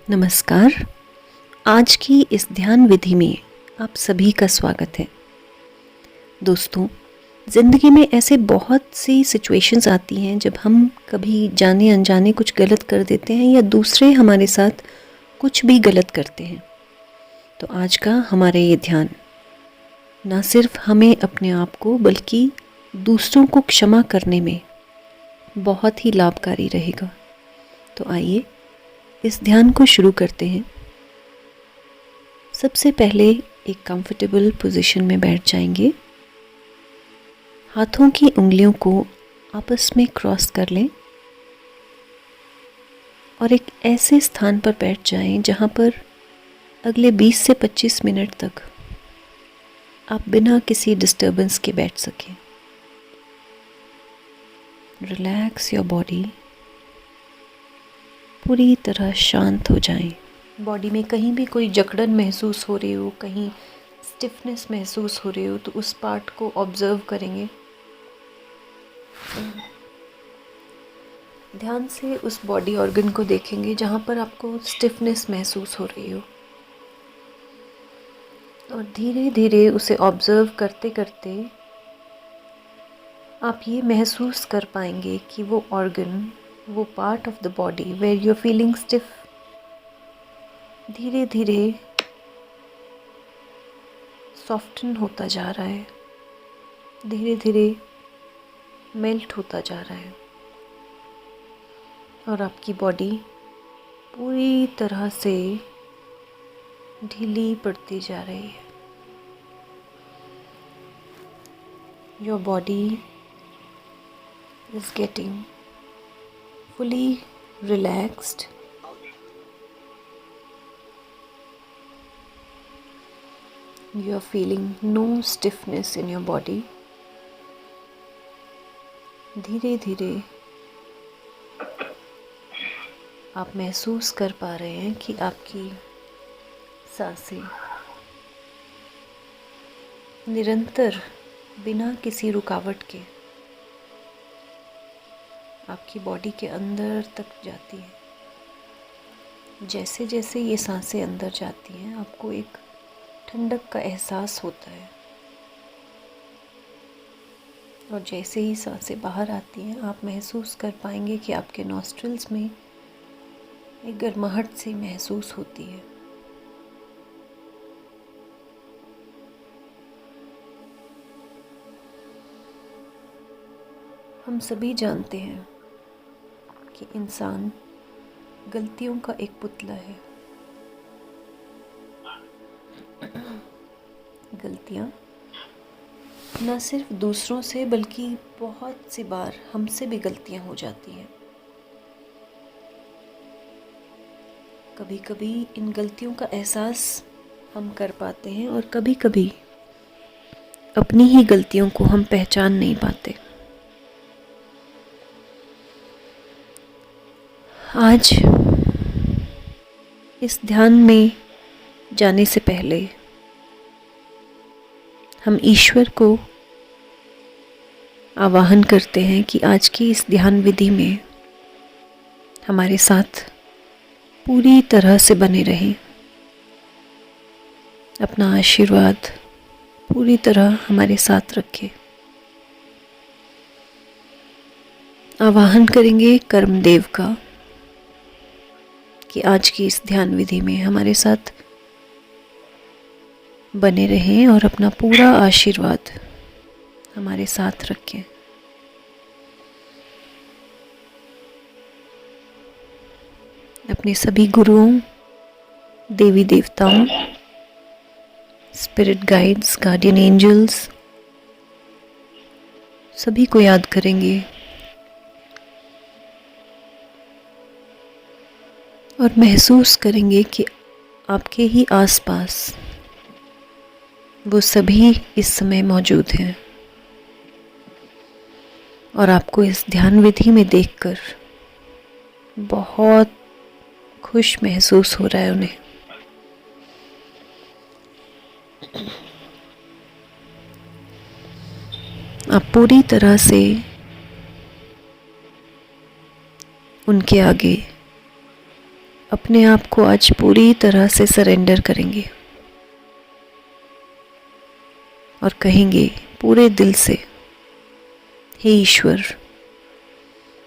नमस्कार। आज की इस ध्यान विधि में आप सभी का स्वागत है। दोस्तों, ज़िंदगी में ऐसे बहुत सी सिचुएशंस आती हैं जब हम कभी जाने अनजाने कुछ गलत कर देते हैं या दूसरे हमारे साथ कुछ भी गलत करते हैं। तो आज का हमारा ये ध्यान ना सिर्फ हमें अपने आप को बल्कि दूसरों को क्षमा करने में बहुत ही लाभकारी रहेगा। तो आइए इस ध्यान को शुरू करते हैं। सबसे पहले एक कंफर्टेबल पोजीशन में बैठ जाएंगे। हाथों की उंगलियों को आपस में क्रॉस कर लें और एक ऐसे स्थान पर बैठ जाएं जहां पर अगले 20 से 25 मिनट तक आप बिना किसी डिस्टर्बेंस के बैठ सकें। रिलैक्स योर बॉडी, पूरी तरह शांत हो जाएं। बॉडी में कहीं भी कोई जकड़न महसूस हो रही हो, कहीं स्टिफनेस महसूस हो रही हो, तो उस पार्ट को ऑब्जर्व करेंगे। ध्यान से उस बॉडी ऑर्गन को देखेंगे जहाँ पर आपको स्टिफनेस महसूस हो रही हो, और धीरे धीरे उसे ऑब्जर्व करते करते आप ये महसूस कर पाएंगे कि वो ऑर्गन, वो part of the body where you are feeling stiff, धीरे धीरे सॉफ्टन होता जा रहा है, धीरे धीरे मेल्ट होता जा रहा है, और आपकी बॉडी पूरी तरह से ढीली पड़ती जा रही है। Your body is getting fully relaxed. You are feeling no stiffness in your body. धीरे धीरे आप महसूस कर पा रहे हैं कि आपकी सांसें निरंतर बिना किसी रुकावट के आपकी बॉडी के अंदर तक जाती है। जैसे जैसे ये सांसें अंदर जाती हैं, आपको एक ठंडक का एहसास होता है, और जैसे ही सांसें बाहर आती हैं, आप महसूस कर पाएंगे कि आपके नॉस्ट्रिल्स में एक गर्माहट सी महसूस होती है। हम सभी जानते हैं कि इंसान गलतियों का एक पुतला है। गलतियाँ न सिर्फ दूसरों से बल्कि बहुत सी बार हमसे भी गलतियाँ हो जाती हैं। कभी कभी इन गलतियों का एहसास हम कर पाते हैं और कभी कभी अपनी ही गलतियों को हम पहचान नहीं पाते। आज इस ध्यान में जाने से पहले हम ईश्वर को आवाहन करते हैं कि आज की इस ध्यान विधि में हमारे साथ पूरी तरह से बने रहें। अपना आशीर्वाद पूरी तरह हमारे साथ रखें। आवाहन करेंगे कर्मदेव का कि आज की इस ध्यान विधि में हमारे साथ बने रहें और अपना पूरा आशीर्वाद हमारे साथ रखें। अपने सभी गुरुओं, देवी देवताओं, स्पिरिट गाइड्स, गार्डियन एंजल्स, सभी को याद करेंगे और महसूस करेंगे कि आपके ही आसपास वो सभी इस समय मौजूद हैं, और आपको इस ध्यान विधि में देखकर बहुत खुश महसूस हो रहा है उन्हें। आप पूरी तरह से उनके आगे अपने आप को आज पूरी तरह से सरेंडर करेंगे और कहेंगे पूरे दिल से, हे ईश्वर,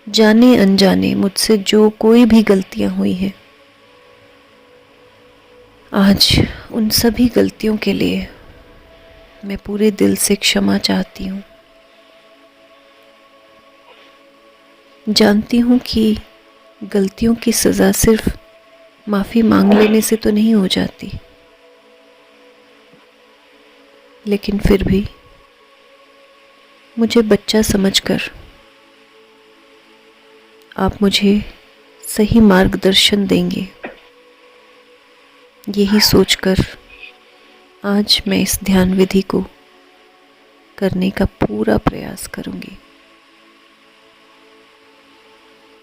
जाने अनजाने मुझसे जो कोई भी गलतियां हुई हैं, आज उन सभी गलतियों के लिए मैं पूरे दिल से क्षमा चाहती हूँ। जानती हूँ कि गलतियों की सज़ा सिर्फ माफ़ी मांग लेने से तो नहीं हो जाती, लेकिन फिर भी मुझे बच्चा समझकर आप मुझे सही मार्गदर्शन देंगे, यही सोचकर आज मैं इस ध्यान विधि को करने का पूरा प्रयास करूँगी।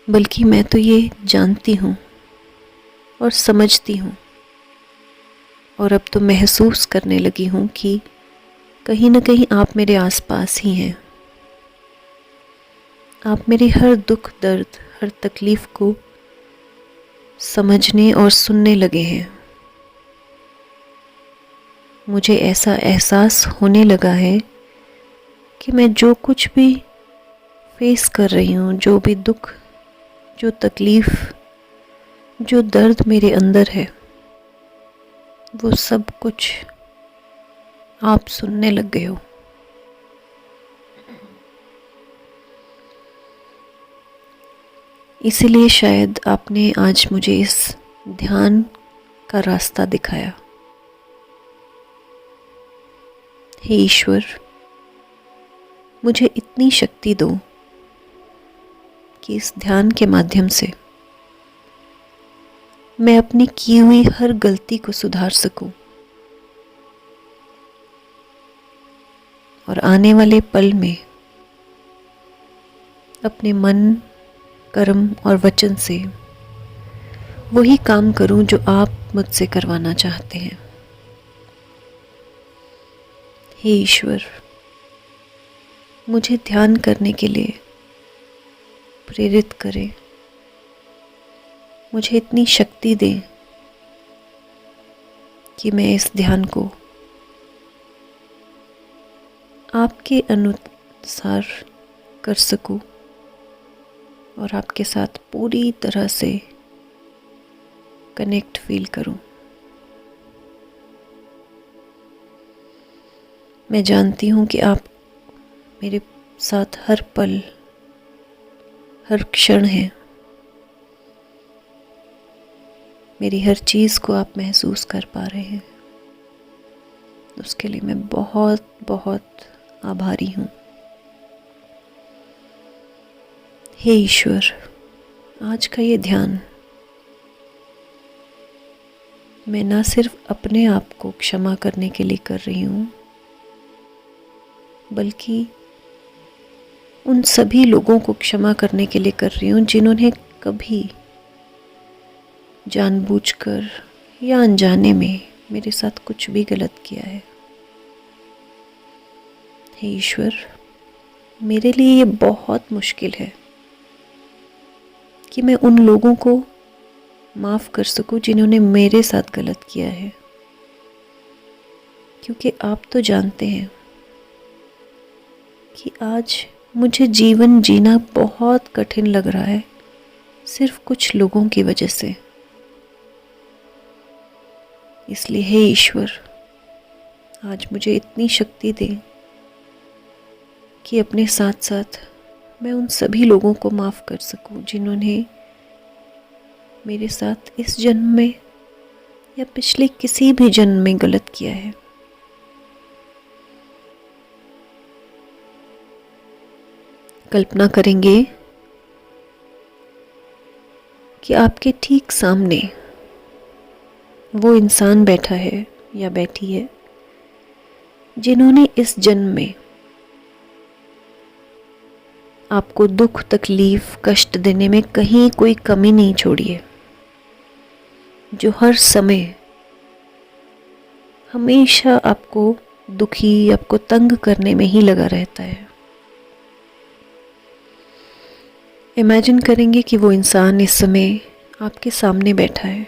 बल्कि मैं तो ये जानती हूँ और समझती हूँ और अब तो महसूस करने लगी हूँ कि कहीं न कहीं आप मेरे आसपास ही हैं। आप मेरे हर दुख दर्द, हर तकलीफ़ को समझने और सुनने लगे हैं। मुझे ऐसा एहसास होने लगा है कि मैं जो कुछ भी फेस कर रही हूँ, जो भी दुख, जो तकलीफ़, जो दर्द मेरे अंदर है, वो सब कुछ आप सुनने लग गए हो। इसीलिए शायद आपने आज मुझे इस ध्यान का रास्ता दिखाया। हे ईश्वर, मुझे इतनी शक्ति दो कि इस ध्यान के माध्यम से मैं अपनी की हुई हर गलती को सुधार सकूं और आने वाले पल में अपने मन, कर्म और वचन से वही काम करूं जो आप मुझसे करवाना चाहते हैं। हे ईश्वर, मुझे ध्यान करने के लिए प्रेरित करें, मुझे इतनी शक्ति दें कि मैं इस ध्यान को आपके अनुसार कर सकूं और आपके साथ पूरी तरह से कनेक्ट फील करूं। मैं जानती हूं कि आप मेरे साथ हर पल, हर क्षण हैं। मेरी हर चीज़ को आप महसूस कर पा रहे हैं। उसके लिए मैं बहुत बहुत आभारी हूँ। हे ईश्वर, आज का ये ध्यान मैं ना सिर्फ अपने आप को क्षमा करने के लिए कर रही हूँ, बल्कि उन सभी लोगों को क्षमा करने के लिए कर रही हूँ जिन्होंने कभी जानबूझकर या अनजाने में मेरे साथ कुछ भी गलत किया है। हे ईश्वर, मेरे लिए ये बहुत मुश्किल है कि मैं उन लोगों को माफ़ कर सकूं जिन्होंने मेरे साथ गलत किया है, क्योंकि आप तो जानते हैं कि आज मुझे जीवन जीना बहुत कठिन लग रहा है, सिर्फ कुछ लोगों की वजह से। इसलिए हे ईश्वर, आज मुझे इतनी शक्ति दें कि अपने साथ साथ मैं उन सभी लोगों को माफ़ कर सकूं जिन्होंने मेरे साथ इस जन्म में या पिछले किसी भी जन्म में गलत किया है। कल्पना करेंगे कि आपके ठीक सामने वो इंसान बैठा है या बैठी है जिन्होंने इस जन्म में आपको दुख, तकलीफ, कष्ट देने में कहीं कोई कमी नहीं छोड़ी है, जो हर समय हमेशा आपको दुखी, आपको तंग करने में ही लगा रहता है। इमेजिन करेंगे कि वो इंसान इस समय आपके सामने बैठा है।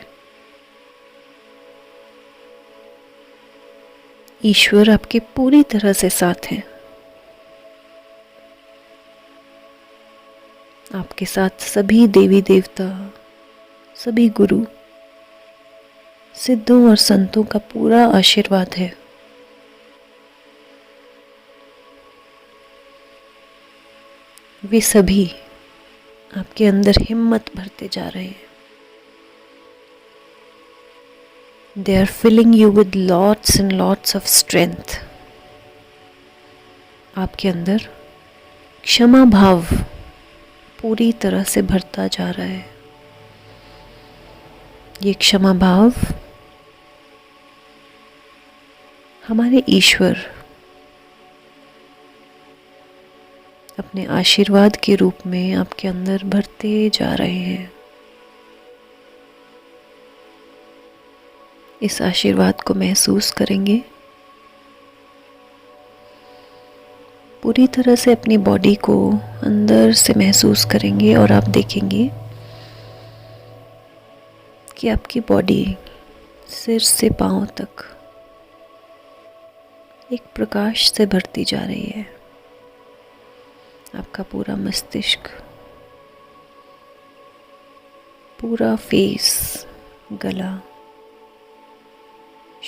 ईश्वर आपके पूरी तरह से साथ हैं। आपके साथ सभी देवी देवता, सभी गुरु, सिद्धों और संतों का पूरा आशीर्वाद है। वे सभी आपके अंदर हिम्मत भरते जा रहे हैं। They are filling you with lots and lots of strength. आपके अंदर क्षमा भाव पूरी तरह से भरता जा रहा है। ये क्षमा भाव हमारे ईश्वर अपने आशीर्वाद के रूप में आपके अंदर भरते जा रहे हैं। इस आशीर्वाद को महसूस करेंगे। पूरी तरह से अपनी बॉडी को अंदर से महसूस करेंगे और आप देखेंगे कि आपकी बॉडी सिर से पांव तक एक प्रकाश से भरती जा रही है। आपका पूरा मस्तिष्क, पूरा फेस, गला,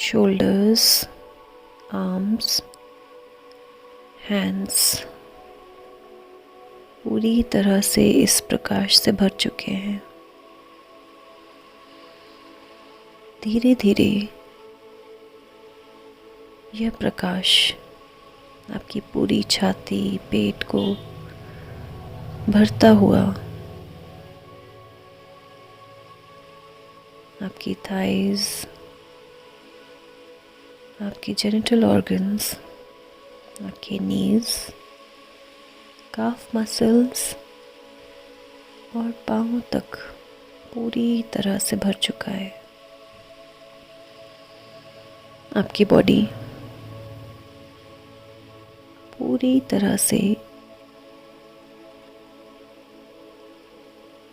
शोल्डर्स, आर्म्स, हैंड्स पूरी तरह से इस प्रकाश से भर चुके हैं। धीरे धीरे यह प्रकाश आपकी पूरी छाती, पेट को भरता हुआ आपकी थाइज, आपके जेनिटल ऑर्गन्स, आपके नीज, काफ मसल्स और पाँव तक पूरी तरह से भर चुका है। आपकी बॉडी पूरी तरह से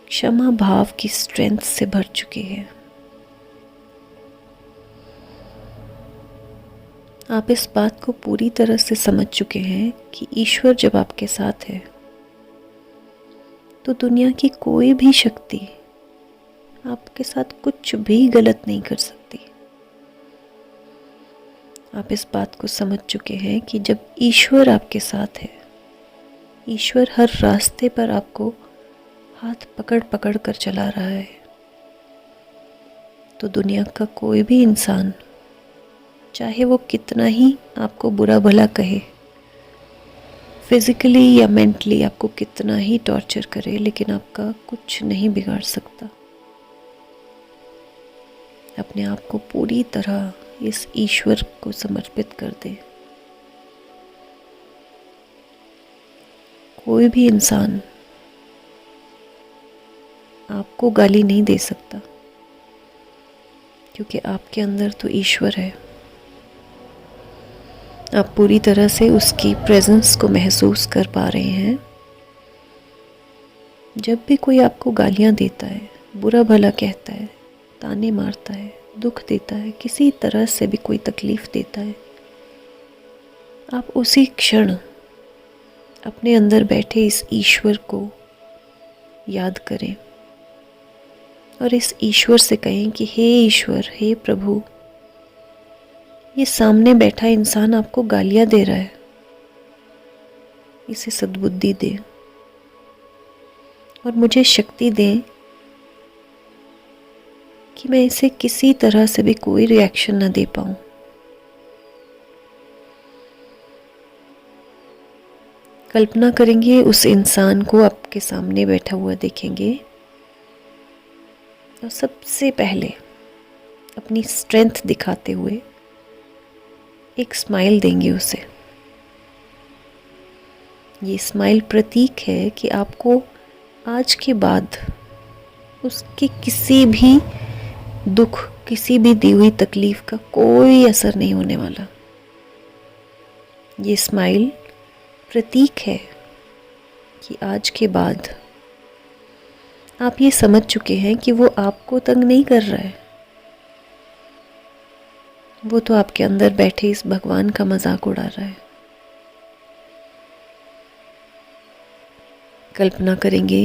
क्षमा भाव की स्ट्रेंथ से भर चुकी है। आप इस बात को पूरी तरह से समझ चुके हैं कि ईश्वर जब आपके साथ है तो दुनिया की कोई भी शक्ति आपके साथ कुछ भी गलत नहीं कर सकती। आप इस बात को समझ चुके हैं कि जब ईश्वर आपके साथ है, ईश्वर हर रास्ते पर आपको हाथ पकड़ पकड़ कर चला रहा है, तो दुनिया का कोई भी इंसान, चाहे वो कितना ही आपको बुरा भला कहे, फिजिकली या मेंटली आपको कितना ही टॉर्चर करे, लेकिन आपका कुछ नहीं बिगाड़ सकता। अपने आप को पूरी तरह इस ईश्वर को समर्पित कर दे। कोई भी इंसान आपको गाली नहीं दे सकता, क्योंकि आपके अंदर तो ईश्वर है। आप पूरी तरह से उसकी प्रेजेंस को महसूस कर पा रहे हैं। जब भी कोई आपको गालियां देता है, बुरा भला कहता है, ताने मारता है, दुख देता है, किसी तरह से भी कोई तकलीफ देता है, आप उसी क्षण अपने अंदर बैठे इस ईश्वर को याद करें और इस ईश्वर से कहें कि हे ईश्वर, हे प्रभु, ये सामने बैठा इंसान आपको गालियां दे रहा है, इसे सद्बुद्धि दे और मुझे शक्ति दे कि मैं इसे किसी तरह से भी कोई रिएक्शन न दे पाऊं। कल्पना करेंगे उस इंसान को आपके सामने बैठा हुआ देखेंगे और सबसे पहले अपनी स्ट्रेंथ दिखाते हुए एक स्माइल देंगे उसे। ये स्माइल प्रतीक है कि आपको आज के बाद उसके किसी भी दुख, किसी भी दी हुई तकलीफ का कोई असर नहीं होने वाला। ये स्माइल प्रतीक है कि आज के बाद आप ये समझ चुके हैं कि वो आपको तंग नहीं कर रहा है, वो तो आपके अंदर बैठे इस भगवान का मजाक उड़ा रहा है। कल्पना करेंगे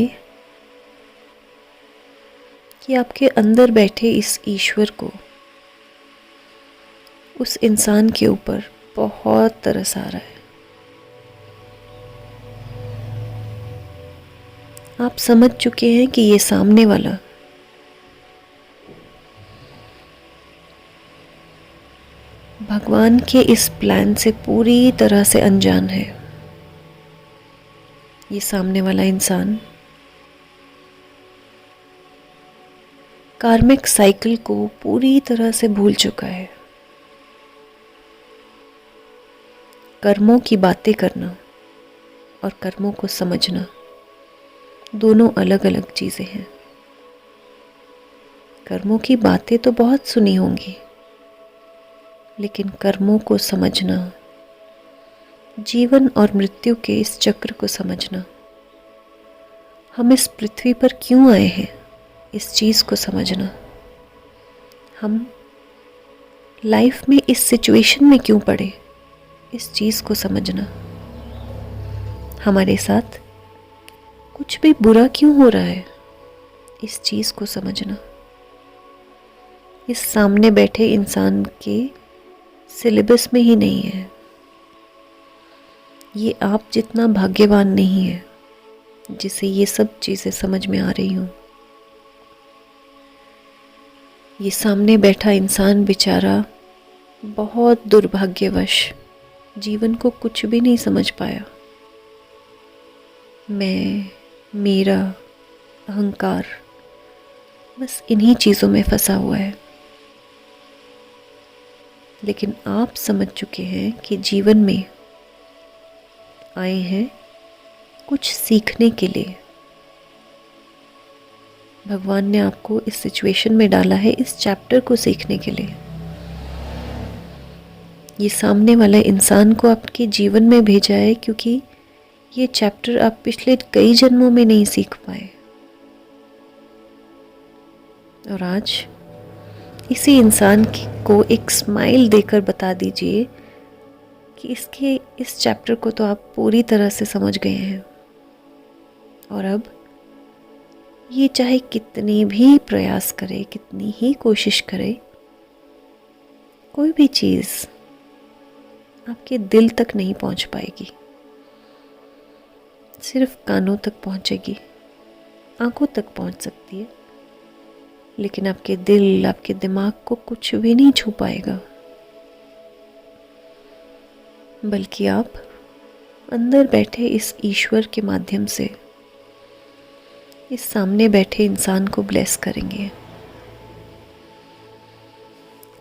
कि आपके अंदर बैठे इस ईश्वर को उस इंसान के ऊपर बहुत तरस आ रहा है। आप समझ चुके हैं कि ये सामने वाला भगवान के इस प्लान से पूरी तरह से अनजान है। ये सामने वाला इंसान कार्मिक साइकिल को पूरी तरह से भूल चुका है। कर्मों की बातें करना और कर्मों को समझना दोनों अलग अलग चीजें हैं। कर्मों की बातें तो बहुत सुनी होंगी, लेकिन कर्मों को समझना, जीवन और मृत्यु के इस चक्र को समझना, हम इस पृथ्वी पर क्यों आए हैं, इस चीज को समझना, हम लाइफ में इस सिचुएशन में क्यों पड़े, इस चीज को समझना, हमारे साथ कुछ भी बुरा क्यों हो रहा है, इस चीज को समझना, इस सामने बैठे इंसान के सिलेबस में ही नहीं है। ये आप जितना भाग्यवान नहीं है जिसे ये सब चीजें समझ में आ रही हूं। ये सामने बैठा इंसान बेचारा बहुत दुर्भाग्यवश जीवन को कुछ भी नहीं समझ पाया। मैं, मेरा, अहंकार, बस इन्हीं चीजों में फंसा हुआ है। लेकिन आप समझ चुके हैं कि जीवन में आए हैं कुछ सीखने के लिए। भगवान ने आपको इस सिचुएशन में डाला है इस चैप्टर को सीखने के लिए। ये सामने वाला इंसान को आपके जीवन में भेजा है क्योंकि ये चैप्टर आप पिछले कई जन्मों में नहीं सीख पाए। और आज इसी इंसान को एक स्माइल देकर बता दीजिए कि इसके इस चैप्टर को तो आप पूरी तरह से समझ गए हैं, और अब ये चाहे कितनी भी प्रयास करे, कितनी ही कोशिश करे, कोई भी चीज़ आपके दिल तक नहीं पहुंच पाएगी, सिर्फ कानों तक पहुंचेगी, आंखों तक पहुंच सकती है, लेकिन आपके दिल, आपके दिमाग को कुछ भी नहीं छू पाएगा। बल्कि आप अंदर बैठे इस ईश्वर के माध्यम से इस सामने बैठे इंसान को ब्लेस करेंगे।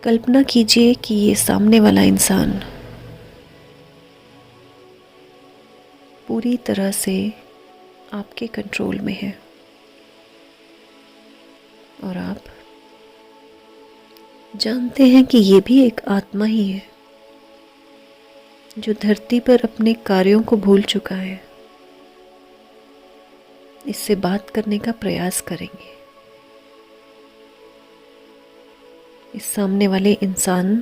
कल्पना कीजिए कि ये सामने वाला इंसान पूरी तरह से आपके कंट्रोल में है, और आप जानते हैं कि ये भी एक आत्मा ही है जो धरती पर अपने कार्यों को भूल चुका है। इससे बात करने का प्रयास करेंगे। इस सामने वाले इंसान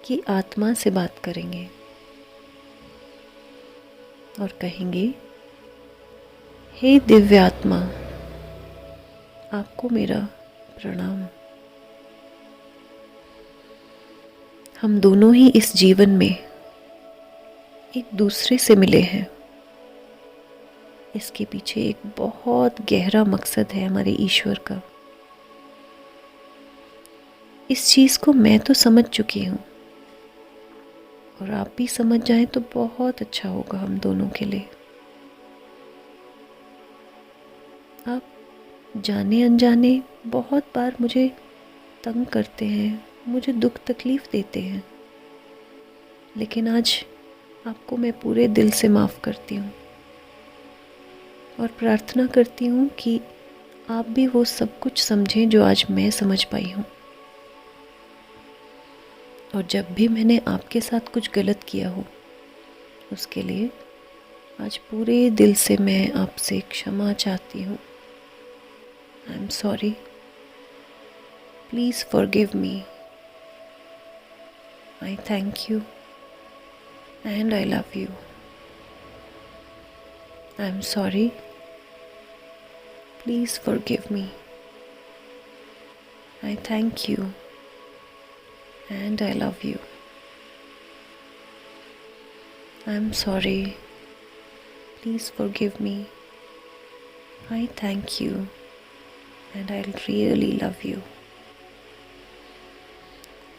की आत्मा से बात करेंगे और कहेंगे, हे दिव्य आत्मा, आपको मेरा प्रणाम। हम दोनों ही इस जीवन में एक दूसरे से मिले हैं। इसके पीछे एक बहुत गहरा मकसद है हमारे ईश्वर का। इस चीज को मैं तो समझ चुकी हूँ, और आप भी समझ जाएं तो बहुत अच्छा होगा हम दोनों के लिए। आप जाने अनजाने बहुत बार मुझे तंग करते हैं, मुझे दुख तकलीफ देते हैं, लेकिन आज आपको मैं पूरे दिल से माफ़ करती हूँ और प्रार्थना करती हूँ कि आप भी वो सब कुछ समझें जो आज मैं समझ पाई हूँ। और जब भी मैंने आपके साथ कुछ गलत किया हो, उसके लिए आज पूरे दिल से मैं आपसे क्षमा चाहती हूँ। I am sorry. Please forgive me. I thank you and I love you. I am sorry. Please forgive me. I thank you and I love you. I am sorry. Please forgive me. I thank you and I really love you.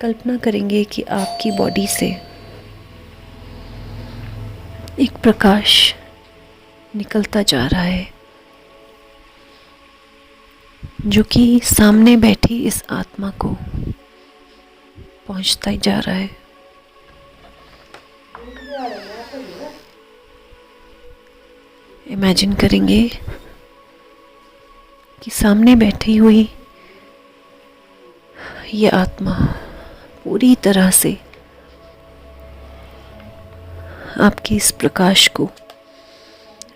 कल्पना करेंगे कि आपकी body से एक प्रकाश निकलता जा रहा है जो कि सामने बैठी इस आत्मा को पहुंचता ही जा रहा है। इमेजिन करेंगे कि सामने बैठी हुई ये आत्मा पूरी तरह से आपके इस प्रकाश को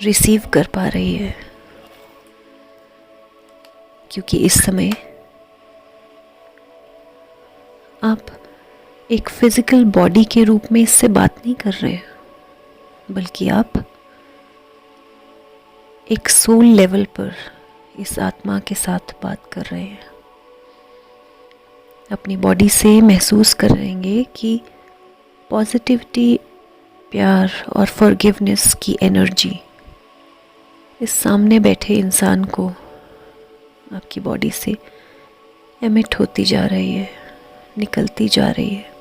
रिसीव कर पा रही है, क्योंकि इस समय आप एक फिजिकल बॉडी के रूप में इससे बात नहीं कर रहे हैं, बल्कि आप एक सोल लेवल पर इस आत्मा के साथ बात कर रहे हैं। अपनी बॉडी से महसूस कर रहेंगे कि पॉजिटिविटी, प्यार और फॉरगिवनेस की एनर्जी इस सामने बैठे इंसान को आपकी बॉडी से एमिट होती जा रही है, निकलती जा रही है।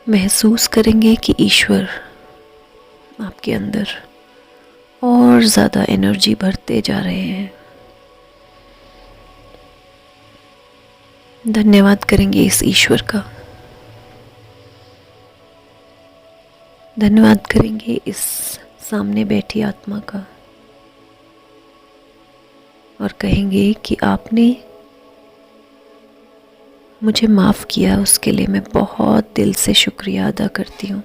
महसूस करेंगे कि ईश्वर आपके अंदर और ज़्यादा एनर्जी भरते जा रहे हैं। धन्यवाद करेंगे इस ईश्वर का। धन्यवाद करेंगे इस सामने बैठी आत्मा का और कहेंगे कि आपने मुझे माफ़ किया, उसके लिए मैं बहुत दिल से शुक्रिया अदा करती हूँ।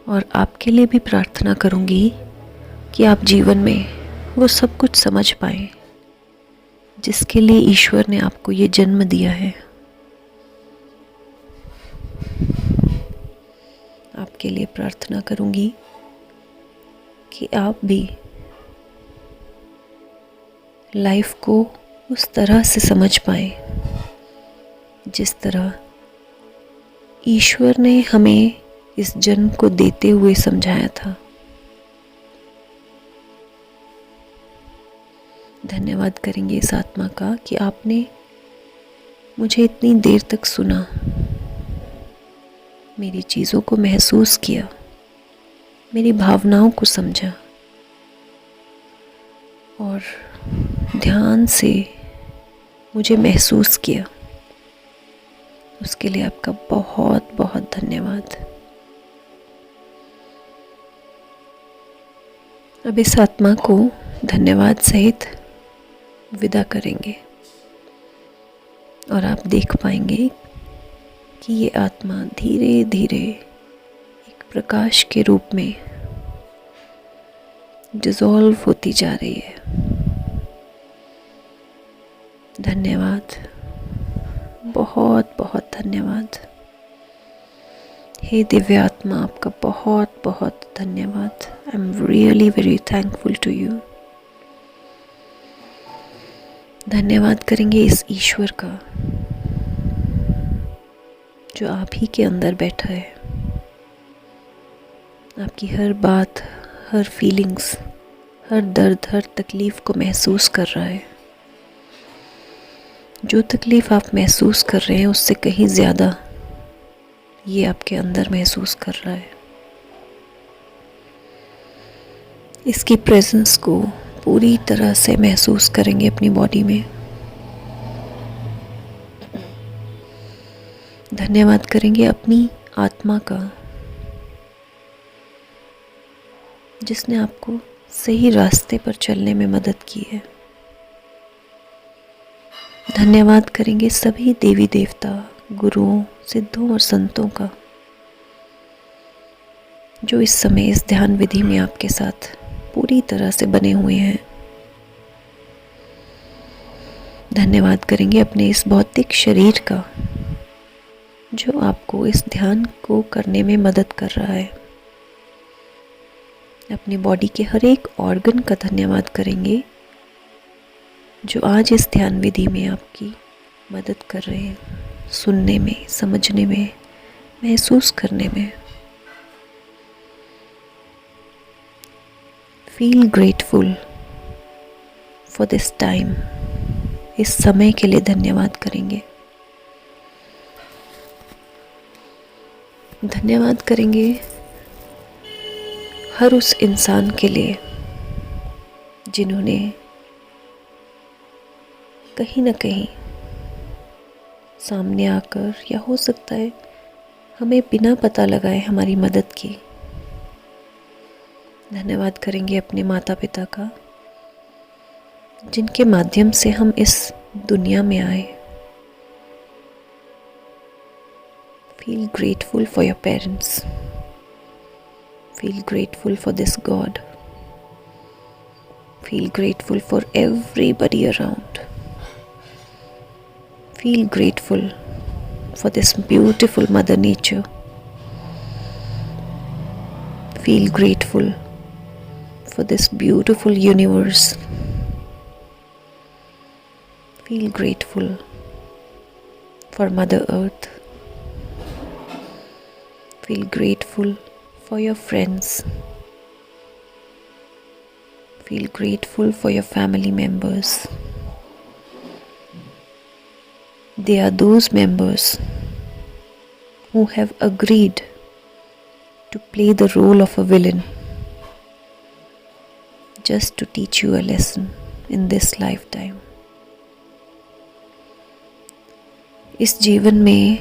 और आपके लिए भी प्रार्थना करूँगी कि आप जीवन में वो सब कुछ समझ पाएं जिसके लिए ईश्वर ने आपको ये जन्म दिया है। आपके लिए प्रार्थना करूँगी कि आप भी लाइफ को उस तरह से समझ पाएं जिस तरह ईश्वर ने हमें इस जन्म को देते हुए समझाया था। धन्यवाद करेंगे इस आत्मा का कि आपने मुझे इतनी देर तक सुना, मेरी चीज़ों को महसूस किया, मेरी भावनाओं को समझा और ध्यान से मुझे महसूस किया। उसके लिए आपका बहुत बहुत धन्यवाद। अब इस आत्मा को धन्यवाद सहित विदा करेंगे और आप देख पाएंगे कि ये आत्मा धीरे धीरे एक प्रकाश के रूप में डिसॉल्व होती जा रही है। धन्यवाद, बहुत बहुत धन्यवाद। हे दिव्य आत्मा, आपका बहुत बहुत धन्यवाद। I am really very thankful to you. धन्यवाद करेंगे इस ईश्वर का जो आप ही के अंदर बैठा है, आपकी हर बात, हर फीलिंग्स, हर दर्द, हर तकलीफ़ को महसूस कर रहा है। जो तकलीफ़ आप महसूस कर रहे हैं उससे कहीं ज़्यादा ये आपके अंदर महसूस कर रहा है। इसकी प्रेजेंस को पूरी तरह से महसूस करेंगे अपनी बॉडी में। धन्यवाद करेंगे अपनी आत्मा का जिसने आपको सही रास्ते पर चलने में मदद की है। धन्यवाद करेंगे सभी देवी देवता, गुरुओं, सिद्धों और संतों का जो इस समय इस ध्यान विधि में आपके साथ पूरी तरह से बने हुए हैं। धन्यवाद करेंगे अपने इस भौतिक शरीर का जो आपको इस ध्यान को करने में मदद कर रहा है। अपनी बॉडी के हर एक ऑर्गन का धन्यवाद करेंगे जो आज इस ध्यान विधि में आपकी मदद कर रहे हैं, सुनने में, समझने में, महसूस करने में। Feel grateful for this time. इस समय के लिए धन्यवाद करेंगे। धन्यवाद करेंगे हर उस इंसान के लिए जिन्होंने कहीं ना कहीं सामने आकर, या हो सकता है हमें बिना पता लगाए, हमारी मदद की। धन्यवाद करेंगे अपने माता पिता का जिनके माध्यम से हम इस दुनिया में आए। Feel grateful for your parents. Feel grateful for this God. Feel grateful for everybody around. Feel grateful for this beautiful Mother Nature. Feel grateful for this beautiful universe. Feel grateful for Mother Earth. Feel grateful for your friends. Feel grateful for your family members. They are those members who have agreed to play the role of a villain just to teach you a lesson in this lifetime. इस जीवन में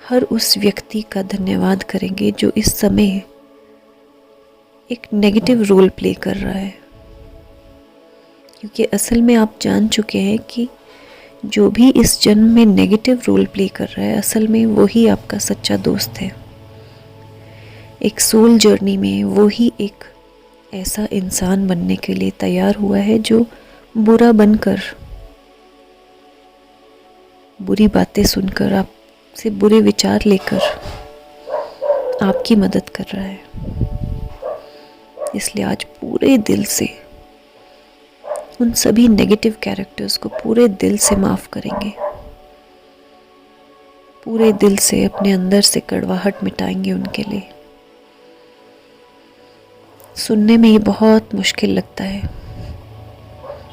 हर उस व्यक्ति का धन्यवाद करेंगे जो इस समय एक नेगेटिव रोल प्ले कर रहा है, क्योंकि असल में आप जान चुके हैं कि जो भी इस जन्म में नेगेटिव रोल प्ले कर रहा है, असल में वो ही आपका सच्चा दोस्त है। एक सोल जर्नी में वो ही एक ऐसा इंसान बनने के लिए तैयार हुआ है जो बुरा बनकर, बुरी बातें सुनकर, आपसे बुरे विचार लेकर आपकी मदद कर रहा है। इसलिए आज पूरे दिल से उन सभी नेगेटिव कैरेक्टर्स को पूरे दिल से माफ़ करेंगे। पूरे दिल से अपने अंदर से कड़वाहट मिटाएंगे उनके लिए। सुनने में ये बहुत मुश्किल लगता है,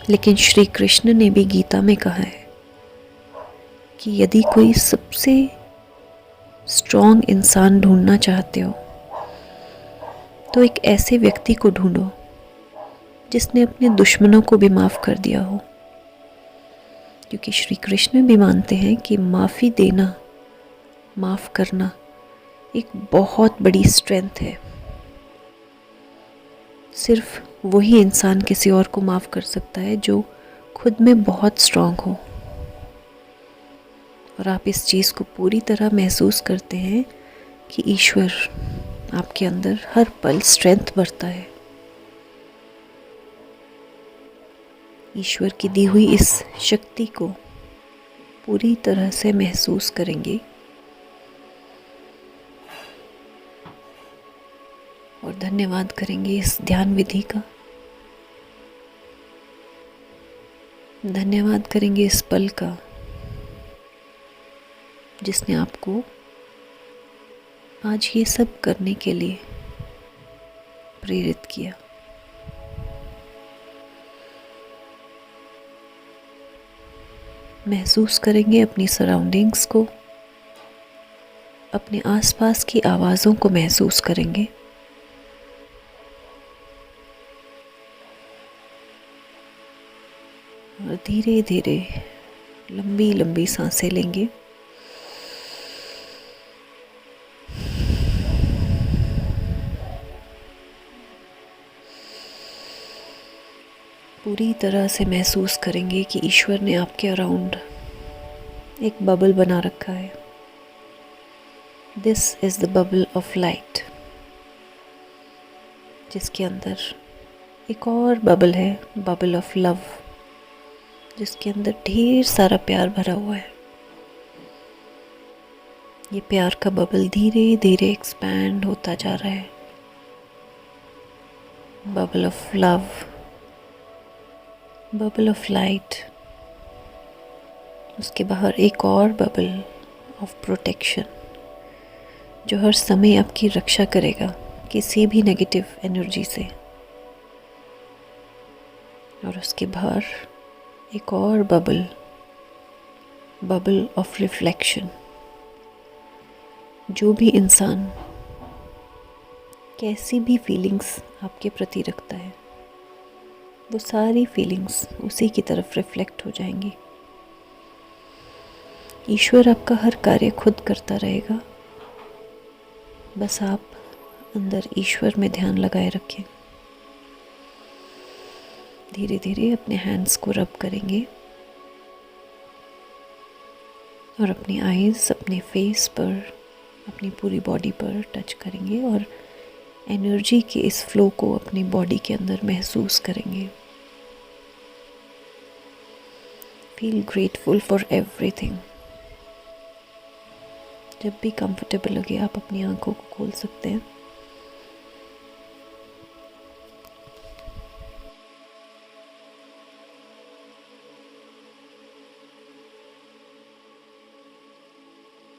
लेकिन श्री कृष्ण ने भी गीता में कहा है कि यदि कोई सबसे स्ट्रॉन्ग इंसान ढूंढना चाहते हो तो एक ऐसे व्यक्ति को ढूंढो जिसने अपने दुश्मनों को भी माफ़ कर दिया हो, क्योंकि श्री कृष्ण भी मानते हैं कि माफ़ी देना, माफ़ करना एक बहुत बड़ी स्ट्रेंथ है। सिर्फ वही इंसान किसी और को माफ़ कर सकता है जो खुद में बहुत स्ट्रॉन्ग हो। और आप इस चीज़ को पूरी तरह महसूस करते हैं कि ईश्वर आपके अंदर हर पल स्ट्रेंथ भरता है। ईश्वर की दी हुई इस शक्ति को पूरी तरह से महसूस करेंगे और धन्यवाद करेंगे इस ध्यान विधि का। धन्यवाद करेंगे इस पल का जिसने आपको आज ये सब करने के लिए प्रेरित किया। महसूस करेंगे अपनी सराउंडिंग्स को, अपने आसपास की आवाज़ों को महसूस करेंगे। और धीरे धीरे लंबी लंबी सांसें लेंगे। पूरी तरह से महसूस करेंगे कि ईश्वर ने आपके अराउंड एक बबल बना रखा है। This is the bubble of light. जिसके अंदर एक और बबल है, बबल ऑफ लव, जिसके अंदर ढेर सारा प्यार भरा हुआ है। ये प्यार का बबल धीरे धीरे एक्सपैंड होता जा रहा है। Bubble of love, bubble of light. उसके बाहर एक और बबल ऑफ प्रोटेक्शन, जो हर समय आपकी रक्षा करेगा किसी भी नेगेटिव एनर्जी से। और उसके बाहर एक और बबल, बबल ऑफ रिफ्लेक्शन। जो भी इंसान कैसी भी फीलिंग्स आपके प्रति रखता है, वो सारी फीलिंग्स उसी की तरफ रिफ्लेक्ट हो जाएंगी। ईश्वर आपका हर कार्य खुद करता रहेगा, बस आप अंदर ईश्वर में ध्यान लगाए रखें। धीरे धीरे अपने हैंड्स को रब करेंगे और अपनी आईज अपने फेस पर, अपनी पूरी बॉडी पर टच करेंगे और एनर्जी के इस फ्लो को अपनी बॉडी के अंदर महसूस करेंगे। Feel grateful for everything. जब भी कंफर्टेबल लगे आप अपनी आंखों को खोल सकते हैं।